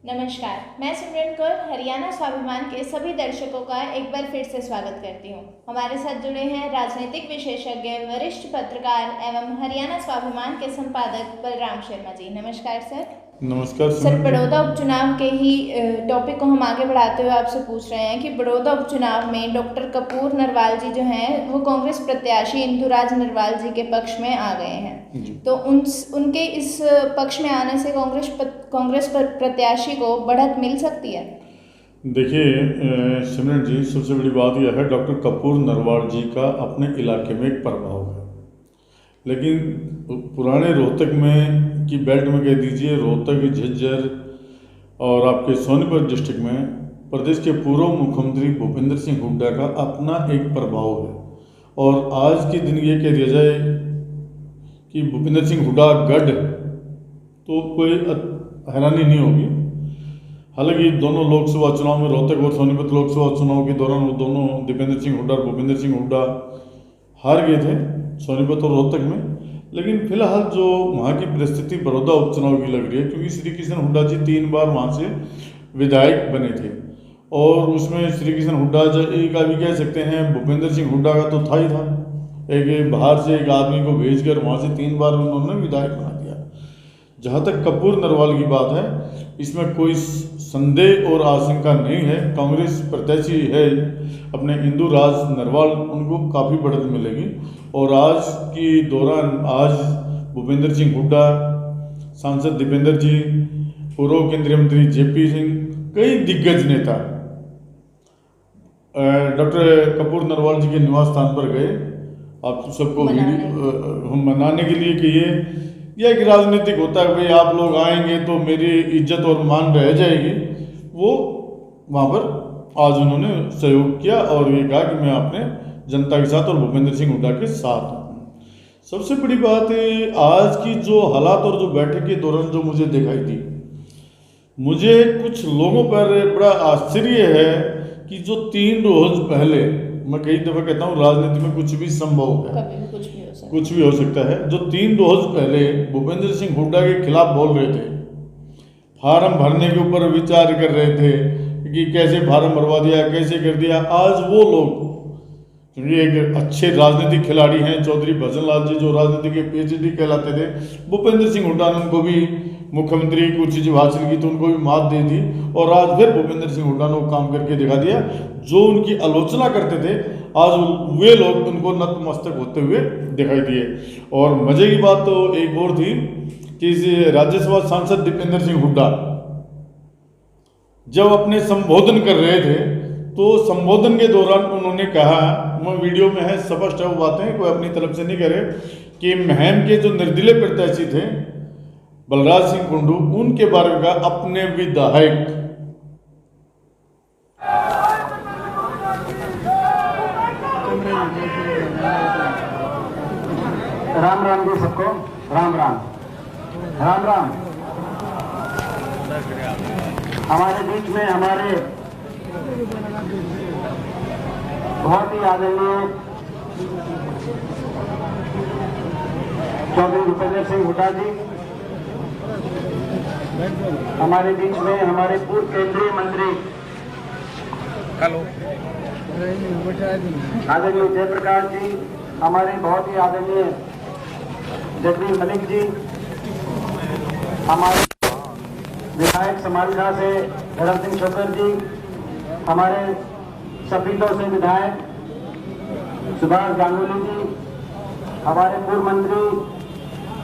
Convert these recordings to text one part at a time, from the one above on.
नमस्कार, मैं सिमरन कौर हरियाणा स्वाभिमान के सभी दर्शकों का एक बार फिर से स्वागत करती हूँ। हमारे साथ जुड़े हैं राजनीतिक विशेषज्ञ, वरिष्ठ पत्रकार एवं हरियाणा स्वाभिमान के संपादक बलराम शर्मा जी। नमस्कार सर। नमस्कार सर, बड़ौदा उपचुनाव के ही टॉपिक को हम आगे बढ़ाते हुए आपसे पूछ रहे हैं कि बड़ौदा उपचुनाव में डॉक्टर कपूर नरवाल जी जो हैं वो कांग्रेस प्रत्याशी इंदुराज नरवाल जी के पक्ष में आ गए हैं, तो उनके इस पक्ष में आने से कांग्रेस प्रत्याशी को बढ़त मिल सकती है? देखिए सिमरन जी, सबसे बड़ी बात यह है डॉक्टर कपूर नरवाल जी का अपने इलाके में एक प्रभाव है, लेकिन पुराने रोहतक में की बेल्ट में कह दीजिए, रोहतक, झज्जर और आपके सोनीपत डिस्ट्रिक्ट में प्रदेश के पूर्व मुख्यमंत्री भूपेंद्र सिंह हुड्डा का अपना एक प्रभाव है। और आज के दिन ये कह दिया जाए कि भूपेंद्र सिंह हुड्डा गढ़, तो कोई हैरानी नहीं होगी। हालांकि दोनों लोकसभा चुनाव में, रोहतक और सोनीपत लोकसभा चुनाव के दौरान वो दोनों दीपेंद्र सिंह हुड्डा और भूपेंद्र सिंह हुड्डा हार गए थे सोनीपत और रोहतक में। लेकिन फिलहाल जो वहाँ की परिस्थिति बड़ौदा उपचुनाव की लग रही है, क्योंकि श्री कृष्ण हुड्डा जी 3 बार वहाँ से विधायक बने थे और उसमें श्री कृष्ण हुड्डा का भी कह सकते हैं, भूपेंद्र सिंह हुड्डा का तो था ही था। एक बाहर से एक आदमी को भेजकर वहाँ से 3 बार उन्होंने विधायक बना दिया। जहाँ तक कपूर नरवाल की बात है, इसमें कोई संदेह और आशंका नहीं है। कांग्रेस प्रत्याशी है अपने इंदुराज नरवाल, उनको काफ़ी बढ़त मिलेगी। और आज की दौरान आज भूपेंद्र सिंह हुड्डा, सांसद दीपेंद्र जी, पूर्व केंद्रीय मंत्री जेपी सिंह, कई दिग्गज नेता डॉक्टर कपूर नरवाल जी के निवास स्थान पर गए। आप सबको मनाने के लिए कि ये एक राजनीतिक होता है, भाई आप लोग आएंगे तो मेरी इज्जत और मान रह जाएगी। वो वहाँ पर आज उन्होंने सहयोग किया और ये कहा कि मैं अपने जनता के साथ और भूपेंद्र सिंह हुड्डा के साथ हूँ। सबसे बड़ी बात है आज की जो हालात और जो बैठक के दौरान जो मुझे दिखाई दी, मुझे कुछ लोगों पर बड़ा आश्चर्य है कि जो 3 रोज पहले, मैं कई दफ़ा कहता हूँ राजनीति में कुछ भी संभव है, कुछ भी हो सकता है। जो 3 रोज पहले भूपेंद्र सिंह हुड्डा के खिलाफ बोल रहे थे, फार्म भरने के ऊपर विचार कर रहे थे कि कैसे फार्म भरवा दिया, कैसे कर दिया, आज वो लोग, क्योंकि एक अच्छे राजनीतिक खिलाड़ी हैं चौधरी भजन लाल जी, जो राजनीति के PhD कहलाते थे, भूपेंद्र सिंह हुड्डा ने उनको भी मुख्यमंत्री की कुछ चीज़ हासिल की तो उनको भी मात दे दी। और आज फिर भूपेंद्र सिंह हुड्डा ने वो काम करके दिखा दिया। जो उनकी आलोचना करते थे, आज वे लोग उनको नतमस्तक होते हुए दिखाई दिए। और मजे की बात तो एक और थी कि राज्यसभा सांसद दीपेंद्र सिंह हुड्डा जब अपने संबोधन कर रहे थे, तो संबोधन के दौरान उन्होंने कहा, वो वीडियो में है, स्पष्ट है वो बातें, कोई अपनी तरफ से नहीं करे, कि महम के जो निर्दलीय प्रत्याशी थे बलराज सिंह कुंडू, उनके बारे में कहा अपने विधायक। राम राम जी सबको, राम राम राम राम। हमारे बीच में हमारे बहुत ही आदरणीय चौधरी भूपेंद्र सिंह हुड्डा जी, हमारे बीच में हमारे पूर्व केंद्रीय मंत्री आदरणीय जयप्रकाश जी, हमारे बहुत ही आदरणीय जगदीश मलिक जी, हमारे विधायक समालिका से धर्म सिंह छोकर जी, हमारे सपीलों से विधायक सुभाष गांगुली जी, हमारे पूर्व मंत्री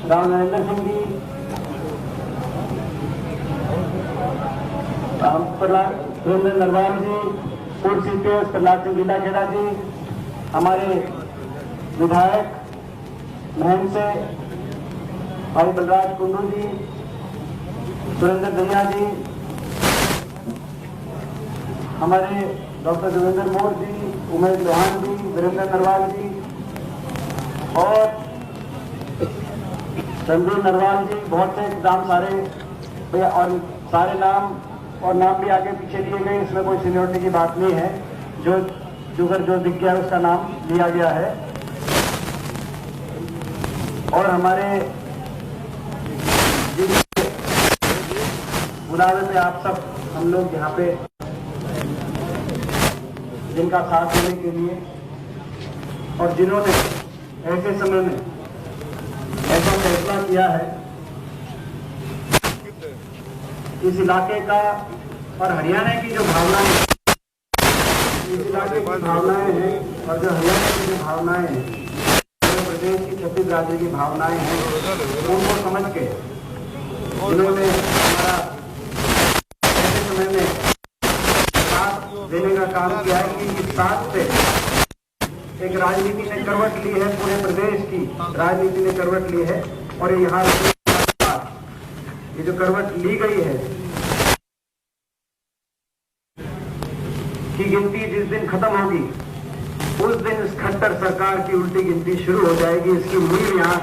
राव नरेंद्र सिंह जी, सुरेंद्र नरवाल जी, पूर्व CPS प्रहलाद सिंह लीलाखेड़ा जी, हमारे विधायक महम से भाई बलराज कुंडू जी, सुरेंद्र दहिया जी, हमारे डॉक्टर देवेंद्र मोर जी, उमेश लोहान जी, वीरेंद्र नरवाल जी और रणबीर नरवाल जी, बहुत से नाम सारे और सारे नाम और नाम भी आगे पीछे दिए गए, इसमें कोई सीनियरिटी की बात नहीं है, जो दिख गया उसका नाम लिया गया है। और हमारे बुलावे पे आप सब हम लोग यहाँ पे जिनका साथ देने के लिए और जिन्होंने ऐसे समय में ऐसा फैसला किया है, इस इलाके का और हरियाणा की जो भावनाएं, इस इलाके की भावनाएं हैं और जो हरियाणा की जो भावनाएं हैं, उत्तर प्रदेश की 36 राज्य की भावनाएं हैं, उनको समझ के उन्होंने हमारा ऐसे समय में साथ देने का काम किया है कि इस साथ से एक राजनीति ने करवट ली है, पूरे प्रदेश की राजनीति ने करवट ली है और यहाँ ये जो करवट ली गई है की गिनती जिस दिन खत्म होगी उस दिन इस खट्टर सरकार की उल्टी गिनती शुरू हो जाएगी। इसकी नींव यहाँ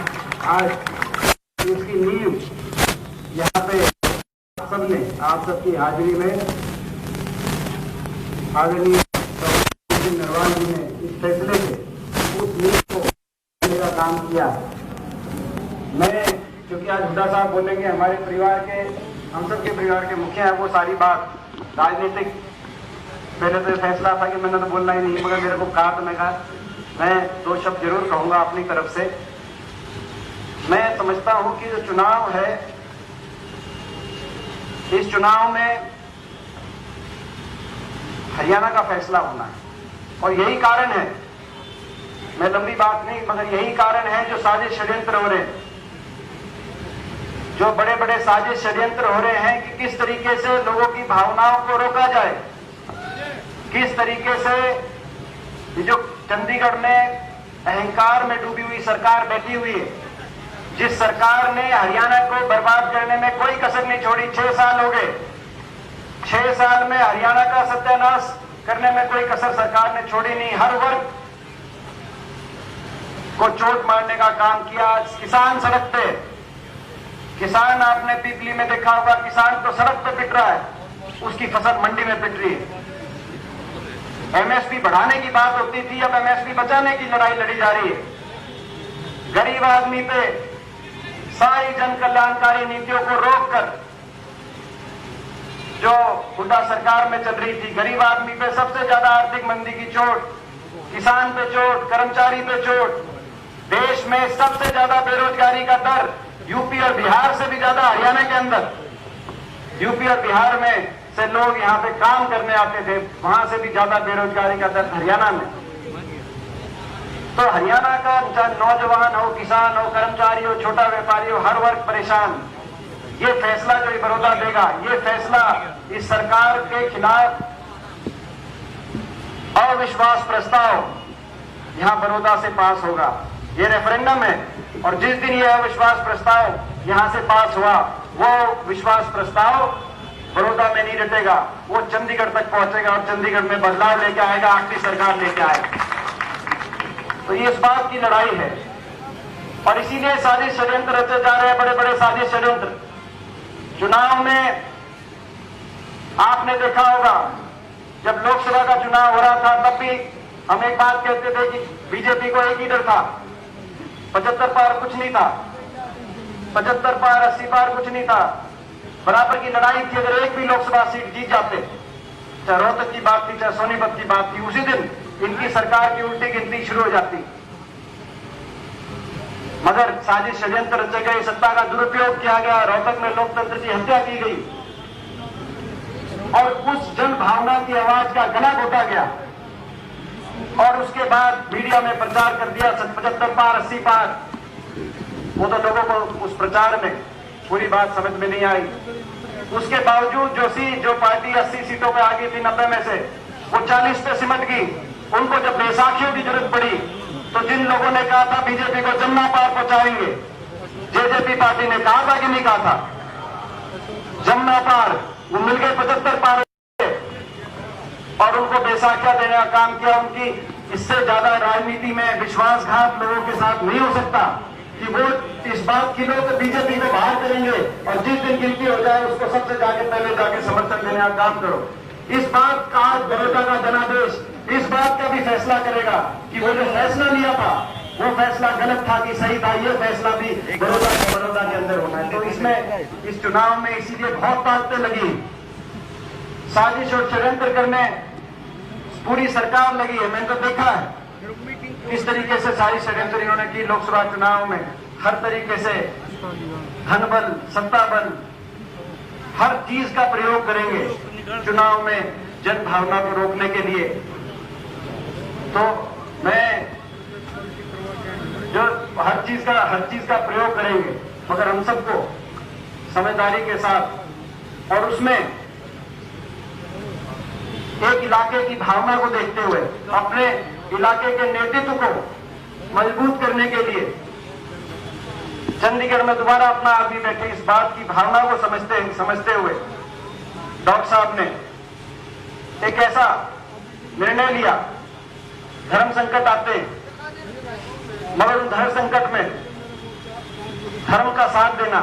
आज इसकी नींव यहाँ पे सबने आप सबकी हाजिरी में आदरणीय नरवाल जी ने इस फैसले से उस नींव को देने का काम किया। मैं क्योंकि आज हुड्डा साहब बोलेंगे, हमारे परिवार के हम सब के परिवार के मुखिया है, वो सारी बात राजनीतिक पहले तो फैसला था कि मैंने तो बोलना ही नहीं, मगर मेरे को कहा तो मैं कहा मैं 2 शब्द जरूर कहूंगा अपनी तरफ से। मैं समझता हूं कि जो चुनाव है, इस चुनाव में हरियाणा का फैसला होना है और यही कारण है, मैं लंबी बात नहीं मगर यही कारण है जो साजिश षड्यंत्र हो रहे हैं, जो बड़े बड़े साजिश षड्यंत्र हो रहे हैं कि किस तरीके से लोगों की भावनाओं को रोका जाए, किस तरीके से ये जो चंडीगढ़ में अहंकार में डूबी हुई सरकार बैठी हुई है, जिस सरकार ने हरियाणा को बर्बाद करने में कोई कसर नहीं छोड़ी। 6 साल हो गए, 6 साल में हरियाणा का सत्यानाश करने में कोई कसर सरकार ने छोड़ी नहीं, हर वर्ग को चोट मारने का काम किया। किसान सड़क पे, किसान आपने पीपली में देखा होगा, किसान तो सड़क पे पिट रहा है, उसकी फसल मंडी में पिट रही है। एमएसपी बढ़ाने की बात होती थी, अब एमएसपी बचाने की लड़ाई लड़ी जा रही है। गरीब आदमी पे सारी जन कल्याणकारी नीतियों को रोककर जो हुड्डा सरकार में चल रही थी, गरीब आदमी पे सबसे ज्यादा आर्थिक मंदी की चोट, किसान पे चोट, कर्मचारी पे चोट, देश में सबसे ज्यादा बेरोजगारी का दर यूपी और बिहार से भी ज्यादा हरियाणा के अंदर। यूपी और बिहार में से लोग यहाँ पे काम करने आते थे, वहां से भी ज्यादा बेरोजगारी का दर हरियाणा में। तो हरियाणा का चाहे नौजवान हो, किसान हो, कर्मचारी हो, छोटा व्यापारी हो, हर वर्ग परेशान। ये फैसला जो बड़ौदा देगा, ये फैसला इस सरकार के खिलाफ अविश्वास प्रस्ताव यहाँ बड़ौदा से पास होगा। ये रेफरेंडम है और जिस दिन ये अविश्वास प्रस्ताव यहाँ से पास हुआ, वो विश्वास प्रस्ताव बड़ौदा में नहीं रटेगा, वो चंडीगढ़ तक पहुंचेगा और चंडीगढ़ में बदलाव लेके आएगा, आखिरी सरकार लेके आएगा। तो ये इस बात की लड़ाई है और इसीलिए साजिश षड्यंत्र रचे जा रहे हैं, बड़े बड़े साजिश षड्यंत्र। चुनाव में आपने देखा होगा, जब लोकसभा का चुनाव हो रहा था तब भी हम एक बात कहते थे कि बीजेपी को एक ही डर था, 75 पार कुछ नहीं था, 75 पार 80 पार कुछ नहीं था, बराबर की लड़ाई थी। अगर एक भी लोकसभा सीट जीत जाते, चाहे रोहतक की बात थी, चाहे सोनीपत की बात थी, उसी दिन इनकी सरकार की उल्टी गिनती शुरू हो जाती। मगर साजिश षड्यंत्र रचे गए, सत्ता का दुरुपयोग किया गया, रोहतक में लोकतंत्र की हत्या की गई और उस जन भावना की आवाज का गला घोटा गया और उसके बाद मीडिया में प्रचार कर दिया 75 पार 80 पार। वो तो लोगों को उस प्रचार में पूरी बात समझ में नहीं आई। उसके बावजूद जो पार्टी 80 सीटों पे आ गई थी 90 में से, वो 40 पे सिमट गई। उनको जब बैसाखियों की जरूरत पड़ी तो जिन लोगों ने कहा था बीजेपी को जमुना पार पहुंचाएंगे, जेजेपी पार्टी ने कहा था कि नहीं कहा था जमुना पार, वो मिल गए 75 पार और उनको बैसाखियां देने का काम किया। उनकी इससे ज्यादा राजनीति में विश्वासघात लोगों के साथ नहीं हो सकता कि वो इस बात की लोग बीजेपी को बाहर करेंगे और जिस दिन गिनती हो जाए उसको सबसे जाके पहले जाके समर्थन देने का काम करो। इस बात का बड़ौदा का जनादेश इस बात का भी फैसला करेगा कि वो जो फैसला लिया था वो फैसला गलत था कि सही था, ये फैसला भी बड़ौदा के अंदर होना है। तो इसमें इस चुनाव में इसीलिए बहुत ताकतें लगी, साजिश और षड्यंत्र करने पूरी सरकार लगी है। मैंने तो देखा है किस तरीके से सारी षड्यंत्र इन्होंने की लोकसभा चुनाव में, हर तरीके से धन बल, सत्ता बल, हर चीज का प्रयोग करेंगे चुनाव में जन भावना को रोकने के लिए। तो मैं जो हर चीज का प्रयोग करेंगे, मगर हम सबको समझदारी के साथ और उसमें एक इलाके की भावना को देखते हुए अपने इलाके के नेतृत्व को मजबूत करने के लिए चंडीगढ़ में दोबारा अपना आदमी बैठे, इस बात की भावना को समझते हुए डॉक्टर साहब ने एक ऐसा निर्णय लिया। धर्म संकट आते, मगर उन धर्म संकट में धर्म का साथ देना,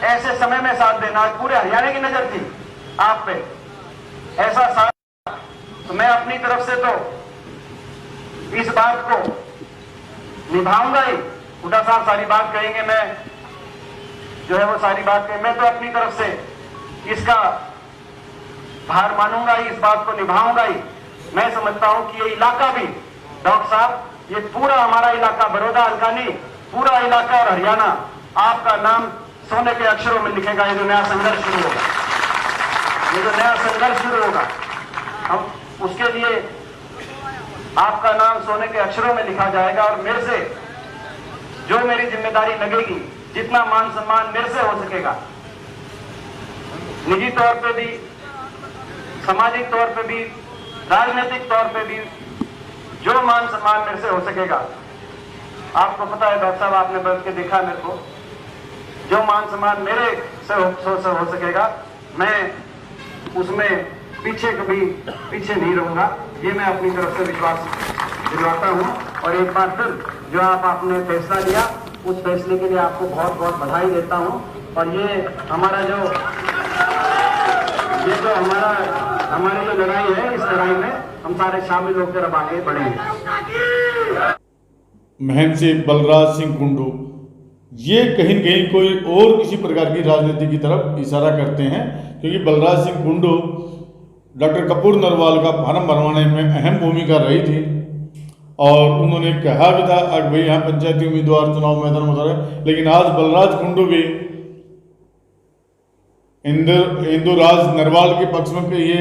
ऐसे समय में साथ देना, पूरे हरियाणा की नजर थी आप पे, ऐसा साथ। तो मैं अपनी तरफ से तो इस बात को निभाऊंगा ही। हुड्डा साहब सारी बात कहेंगे, मैं जो है वो सारी बात कहेंगे, मैं तो अपनी तरफ से इसका भार मानूंगा ही, इस बात को निभाऊंगा ही। मैं समझता हूं कि ये इलाका भी, डॉक्टर साहब, ये पूरा हमारा इलाका, बड़ौदा हल्का नहीं, पूरा इलाका और हरियाणा आपका नाम सोने के अक्षरों में लिखेगा। ये जो नया संघर्ष शुरू होगा, ये जो नया संघर्ष शुरू होगा, हम उसके लिए आपका नाम सोने के अक्षरों में लिखा जाएगा। और मेरे से जो मेरी जिम्मेदारी लगेगी, जितना मान सम्मान मेरे से हो सकेगा, निजी तौर पे भी, सामाजिक तौर पे भी, राजनीतिक तौर पे भी, जो मान सम्मान मेरे से हो सकेगा। आपको पता है डॉक्टर साहब, आपने बैठ के देखा मेरे को, जो मान सम्मान मेरे से हो सकेगा, मैं उसमें पीछे नहीं रहूंगा। ये मैं अपनी तरफ से विश्वास दिलवाता हूं। और एक बार फिर जो आपने फैसला लिया, उस फैसले के लिए आपको बहुत बहुत बधाई देता हूं। और ये हमारा जो हमारी जो लड़ाई है, इस लड़ाई में हम सारे शामिल होकर अब आगे बढ़ेंगे। महंत से बलराज सिंह कुंडू ये कहीं न कहीं कोई और किसी प्रकार की राजनीति की तरफ इशारा करते हैं, क्योंकि बलराज सिंह कुंडू डॉक्टर कपूर नरवाल का फार्म भरवाने में अहम भूमिका रही थी। और उन्होंने कहा भी था कि भाई यहाँ पंचायती उम्मीदवार चुनाव मैदान में उतारे, लेकिन आज बलराज कुंडू भी इंदुराज नरवाल के पक्ष में कहिए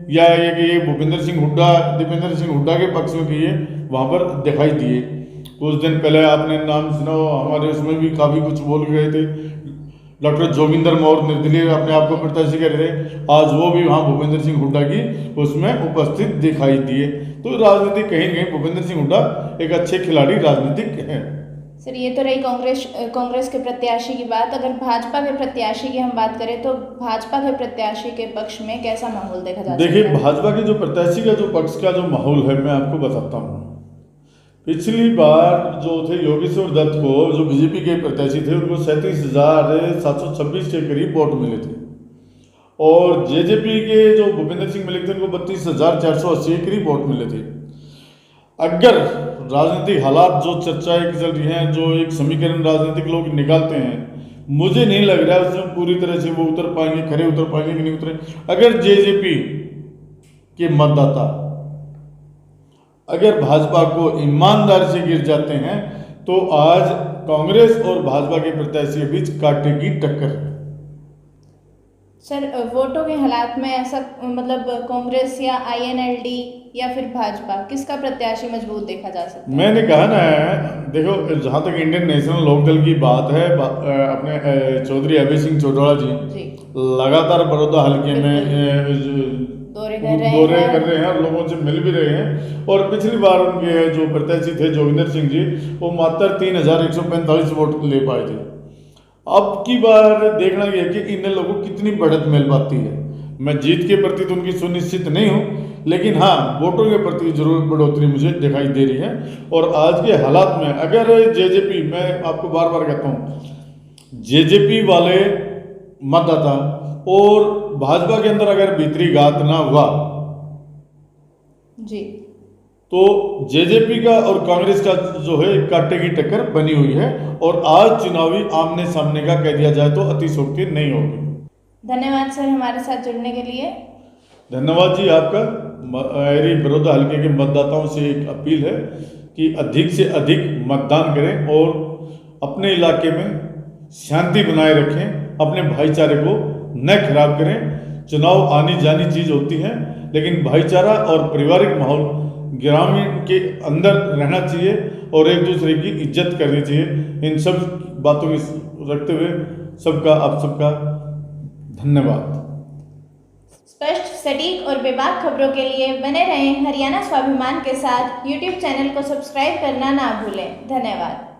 या ये कि ये दीपेंद्र सिंह हुड्डा के पक्ष में कहिए, वहाँ पर दिखाई दिए। कुछ दिन पहले आपने नाम सुना, हमारे उसमें भी काफ़ी कुछ बोल गए थे। डॉक्टर जोगिंदर मौर्य निर्दलीय अपने आप को प्रत्याशी कर रहे, आज वो भी वहाँ भूपेंद्र सिंह हुड्डा की उसमें उपस्थित दिखाई दिए। तो राजनीति कहीं न कहीं भूपेंद्र सिंह हुड्डा एक अच्छे खिलाड़ी राजनीतिक हैं। सर, ये तो रही कांग्रेस के प्रत्याशी की बात। अगर भाजपा के प्रत्याशी की हम बात करें तो भाजपा के प्रत्याशी के पक्ष में कैसा माहौल देखा जा सकता है? देखिए, भाजपा के जो प्रत्याशी का जो पक्ष का जो माहौल है, मैं आपको बताता हूँ। पिछली बार जो थे योगेश्वर दत्त को, जो बीजेपी के प्रत्याशी थे, उनको 37,726 के करीब वोट मिले थे। और जेजेपी के जो भूपेंद्र सिंह मलिक थे, उनको 32,480 के करीब वोट मिले थे। अगर राजनीतिक हालात जो चर्चाएं चल रही हैं, जो एक समीकरण राजनीतिक लोग निकालते हैं, मुझे नहीं लग रहा है उसमें पूरी तरह से वो उतर पाएंगे, खरे उतर पाएंगे कि नहीं उतरे। अगर जेजेपी के मतदाता अगर भाजपा को ईमानदारी से गिर जाते हैं, तो आज कांग्रेस और भाजपा के प्रत्याशी के बीच कांटे की टक्कर है। सर, वोटों के हालात में ऐसा मतलब कांग्रेस या आईएनएलडी या फिर भाजपा, किसका प्रत्याशी मजबूत देखा जा सकता है? मैंने कहा ना, देखो, जहाँ तक इंडियन नेशनल लोकदल की बात है, अपने चौधरी अभय सिंह चौटाला जी लगातार बड़ौदा हल्के में दौरे कर रहे हैं और लोगों से मिल भी रहे हैं। और पिछली बार उनके जो प्रत्याशी थे जोगिंदर सिंह जी, वो मात्र 3,145 वोट ले पाए थे। अब की बार देखना यह है कि इन लोगों को कितनी बढ़त मिल पाती है। मैं जीत के प्रति तो उनकी सुनिश्चित नहीं हूँ, लेकिन हाँ, वोटों के प्रति जरूर बढ़ोतरी मुझे दिखाई दे रही है। और आज के हालात में अगर जेजेपी, मैं आपको बार बार कहता हूँ, जेजेपी वाले मतदाता और भाजपा के अंदर अगर भीतरी घात ना हुआ जी, तो जेजेपी का और कांग्रेस का जो है कांटे की टक्कर बनी हुई है और आज चुनावी आमने सामने का कह दिया जाए तो अतिशोक्ति नहीं होगी। धन्यवाद सर हमारे साथ जुड़ने के लिए। धन्यवाद जी आपका। मेरी बड़ौदा हल्के के मतदाताओं से एक अपील है कि अधिक से अधिक मतदान करें और अपने इलाके में शांति बनाए रखें, अपने भाईचारे को न खराब करें। चुनाव आनी जानी चीज़ होती है, लेकिन भाईचारा और पारिवारिक माहौल ग्रामीण के अंदर रहना चाहिए और एक दूसरे की इज्जत करनी चाहिए। इन सब बातों को रखते हुए आप सबका धन्यवाद। स्पष्ट, सटीक और बेबाक खबरों के लिए बने रहें हरियाणा स्वाभिमान के साथ। यूट्यूब चैनल को सब्सक्राइब करना ना भूलें। धन्यवाद।